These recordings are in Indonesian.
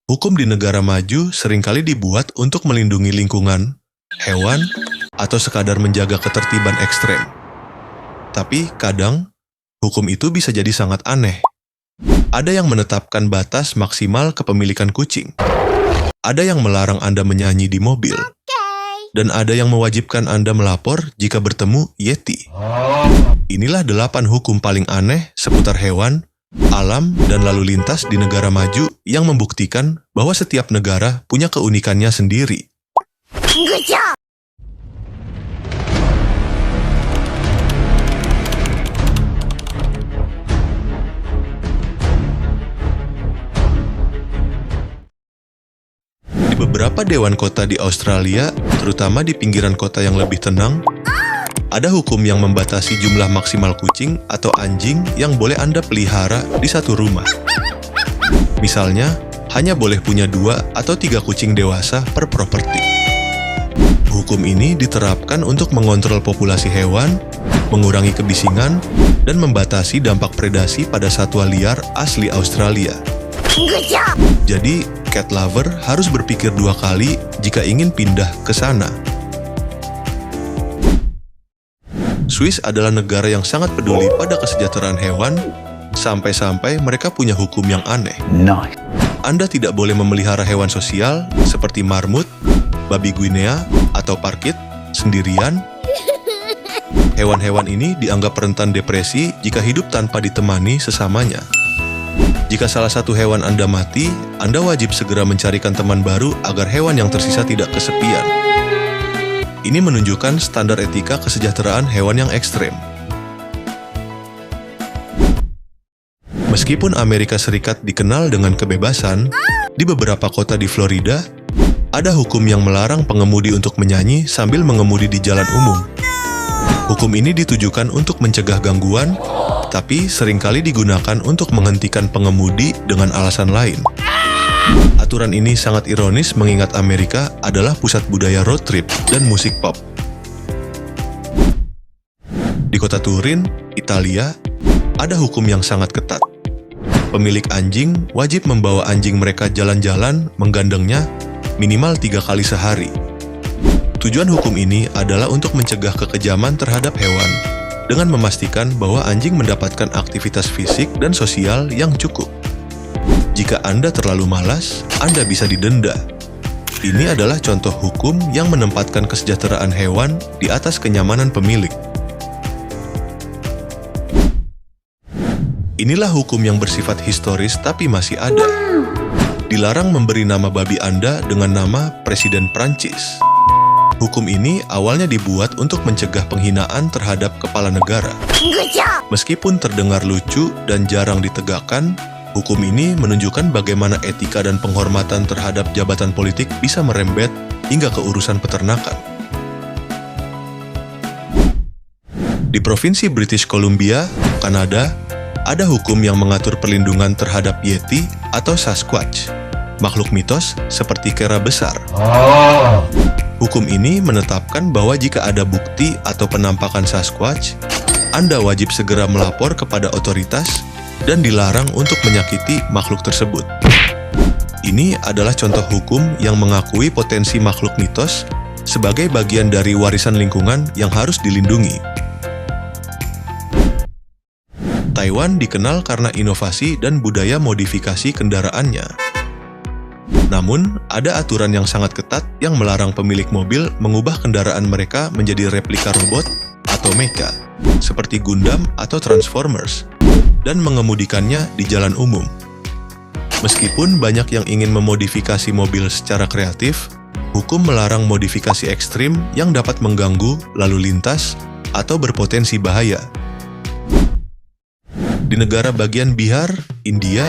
Hukum di negara maju seringkali dibuat untuk melindungi lingkungan, hewan, atau sekadar menjaga ketertiban ekstrem. Tapi kadang, hukum itu bisa jadi sangat aneh. Ada yang menetapkan batas maksimal kepemilikan kucing. Ada yang melarang Anda menyanyi di mobil. Dan ada yang mewajibkan Anda melapor jika bertemu Yeti. Inilah 8 hukum paling aneh seputar hewan, alam, dan lalu lintas di negara maju yang membuktikan bahwa setiap negara punya keunikannya sendiri. Di beberapa dewan kota di Australia, terutama di pinggiran kota yang lebih tenang, ada hukum yang membatasi jumlah maksimal kucing atau anjing yang boleh Anda pelihara di satu rumah. Misalnya, hanya boleh punya 2 atau 3 kucing dewasa per properti. Hukum ini diterapkan untuk mengontrol populasi hewan, mengurangi kebisingan, dan membatasi dampak predasi pada satwa liar asli Australia. Jadi, cat lover harus berpikir 2 kali jika ingin pindah ke sana. Swiss adalah negara yang sangat peduli pada kesejahteraan hewan, sampai-sampai mereka punya hukum yang aneh. Anda tidak boleh memelihara hewan sosial seperti marmut, babi Guinea, atau parkit sendirian. Hewan-hewan ini dianggap rentan depresi jika hidup tanpa ditemani sesamanya. Jika salah satu hewan Anda mati, Anda wajib segera mencarikan teman baru agar hewan yang tersisa tidak kesepian. Ini menunjukkan standar etika kesejahteraan hewan yang ekstrem. Meskipun Amerika Serikat dikenal dengan kebebasan, di beberapa kota di Florida, ada hukum yang melarang pengemudi untuk menyanyi sambil mengemudi di jalan umum. Hukum ini ditujukan untuk mencegah gangguan, tapi seringkali digunakan untuk menghentikan pengemudi dengan alasan lain. Aturan ini sangat ironis mengingat Amerika adalah pusat budaya road trip dan musik pop. Di kota Turin, Italia, ada hukum yang sangat ketat. Pemilik anjing wajib membawa anjing mereka jalan-jalan menggandengnya minimal 3 kali sehari. Tujuan hukum ini adalah untuk mencegah kekejaman terhadap hewan dengan memastikan bahwa anjing mendapatkan aktivitas fisik dan sosial yang cukup. Jika Anda terlalu malas, Anda bisa didenda. Ini adalah contoh hukum yang menempatkan kesejahteraan hewan di atas kenyamanan pemilik. Inilah hukum yang bersifat historis tapi masih ada. Dilarang memberi nama babi Anda dengan nama Presiden Prancis. Hukum ini awalnya dibuat untuk mencegah penghinaan terhadap kepala negara. Meskipun terdengar lucu dan jarang ditegakkan, hukum ini menunjukkan bagaimana etika dan penghormatan terhadap jabatan politik bisa merembet hingga ke urusan peternakan. Di Provinsi British Columbia, Kanada, ada hukum yang mengatur perlindungan terhadap Yeti atau Sasquatch, makhluk mitos seperti kera besar. Hukum ini menetapkan bahwa jika ada bukti atau penampakan Sasquatch, Anda wajib segera melapor kepada otoritas dan dilarang untuk menyakiti makhluk tersebut. Ini adalah contoh hukum yang mengakui potensi makhluk mitos sebagai bagian dari warisan lingkungan yang harus dilindungi. Taiwan dikenal karena inovasi dan budaya modifikasi kendaraannya. Namun, ada aturan yang sangat ketat yang melarang pemilik mobil mengubah kendaraan mereka menjadi replika robot atau mecha, seperti Gundam atau Transformers, dan mengemudikannya di jalan umum. Meskipun banyak yang ingin memodifikasi mobil secara kreatif, hukum melarang modifikasi ekstrim yang dapat mengganggu lalu lintas atau berpotensi bahaya. Di negara bagian Bihar, India,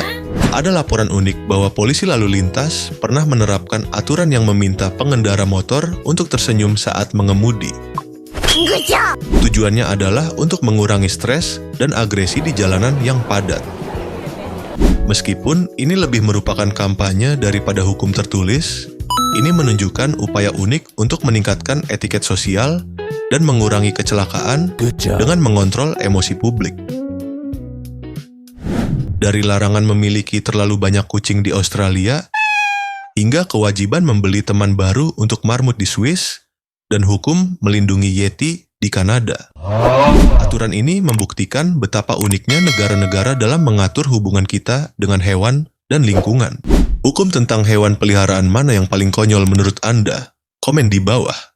ada laporan unik bahwa polisi lalu lintas pernah menerapkan aturan yang meminta pengendara motor untuk tersenyum saat mengemudi. Tujuannya adalah untuk mengurangi stres dan agresi di jalanan yang padat. Meskipun ini lebih merupakan kampanye daripada hukum tertulis, ini menunjukkan upaya unik untuk meningkatkan etiket sosial dan mengurangi kecelakaan dengan mengontrol emosi publik. Dari larangan memiliki terlalu banyak kucing di Australia, hingga kewajiban membeli teman baru untuk marmut di Swiss, dan hukum melindungi Yeti di Kanada. Aturan ini membuktikan betapa uniknya negara-negara dalam mengatur hubungan kita dengan hewan dan lingkungan. Hukum tentang hewan peliharaan mana yang paling konyol menurut Anda? Komen di bawah.